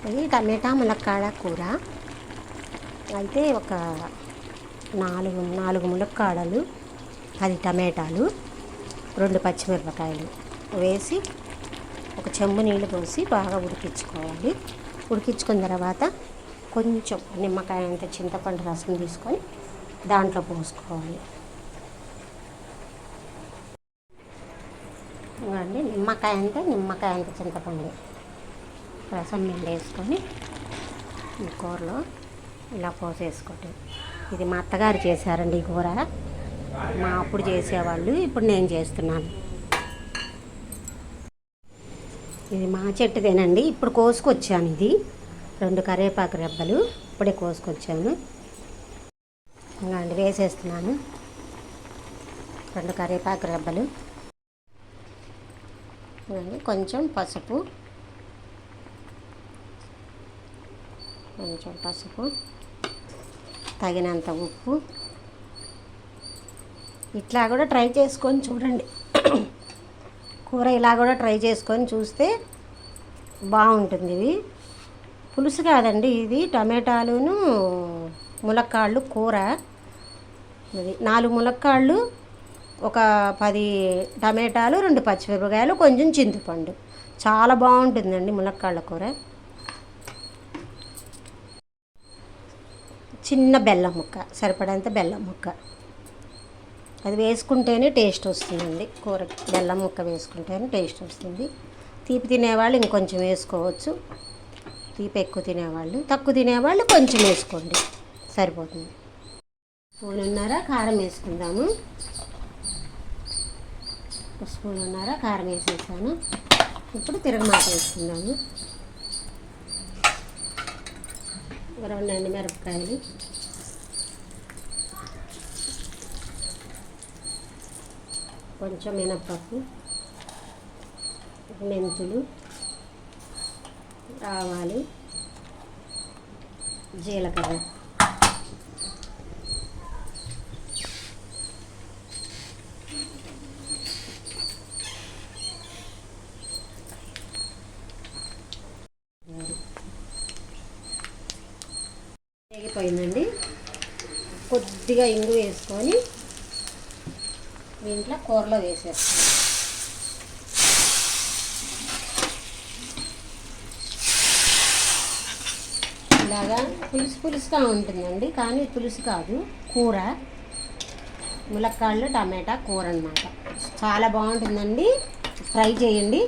ఇది టమాటా ములక్కాడ కూర. అయితే ఒక నాలుగు ములక్కాడలు, 10 టమాటాలు, 2 పచ్చిమిరపకాయలు వేసి ఒక చెంబు నీళ్ళు పోసి బాగా ఉడికించుకోవాలి. ఉడికించుకున్న తర్వాత కొంచెం నిమ్మకాయ అంత చింతపండు రసం తీసుకొని దాంట్లో పోసుకోవాలి. ఇవ్వండి, నిమ్మకాయ అంత చింతపండు రసం వేసుకొని ఈ కూరలో ఇలా పోసేసుకోండి. ఇది మా అత్తగారు చేశారండి ఈ కూర. మా అప్పుడు చేసేవాళ్ళు, ఇప్పుడు నేను చేస్తున్నాను. ఇది మా చెట్టుదేనండి, ఇప్పుడు కోసుకొచ్చాను. ఇది 2 కరివేపాకు రెబ్బలు ఇప్పుడే కోసుకొచ్చాను. ఇంకా అండి వేసేస్తున్నాను 2 కరివేపాకు రెబ్బలు. కొంచెం పసుపు, తగినంత ఉప్పు. ఇట్లా కూడా ట్రై చేసుకొని చూడండి. కూర ఇలా కూడా ట్రై చేసుకొని చూస్తే బాగుంటుంది. ఇది పులుసు కాదండి, ఇది టమాటాలును ములక్కాళ్ళు కూర. ఇది 4 ములక్కాళ్ళు, ఒక 10 టమాటాలు, 2 పచ్చిమిరపకాయలు, కొంచెం చింతపండు. చాలా బాగుంటుందండి ములక్కాళ్ళ కూర. చిన్న బెల్లం ముక్క, సరిపడంత బెల్లం ముక్క, అది వేసుకుంటేనే టేస్ట్ వస్తుందండి. కూరకి బెల్లం ముక్క వేసుకుంటేనే టేస్ట్ వస్తుంది. తీపి తినేవాళ్ళు ఇంకొంచెం వేసుకోవచ్చు. తీపి ఎక్కువ తినేవాళ్ళు, తక్కువ తినేవాళ్ళు కొంచెం వేసుకోండి, సరిపోతుంది. స్పూనున్నర కారం వేసుకుందాము. స్పూనున్నర కారం వేసేసాను. ఇప్పుడు తిరగమాత వేసుకుందాము. 2 ఎండుమిరపకాయలు, కొంచెం మినప్పప్పు, మెంతులు, ఆవాలు, జీలకర్ర. వేగిపోయిందండి. కొద్దిగా ఇంగు వేసుకొని దీంట్లో కూరలో వేసేస్తాం. ఇలాగా పులుసుగా ఉంటుందండి, కానీ పులుసు కాదు, కూర. ములక్కాళ్ళు టమాటా కూర అన్నమాట. చాలా బాగుంటుందండి, ట్రై చేయండి.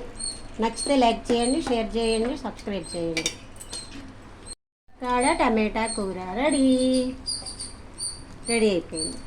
నచ్చితే లైక్ చేయండి, షేర్ చేయండి, సబ్స్క్రైబ్ చేయండి. టమాటా కూర రెడీ అయిపోయింది.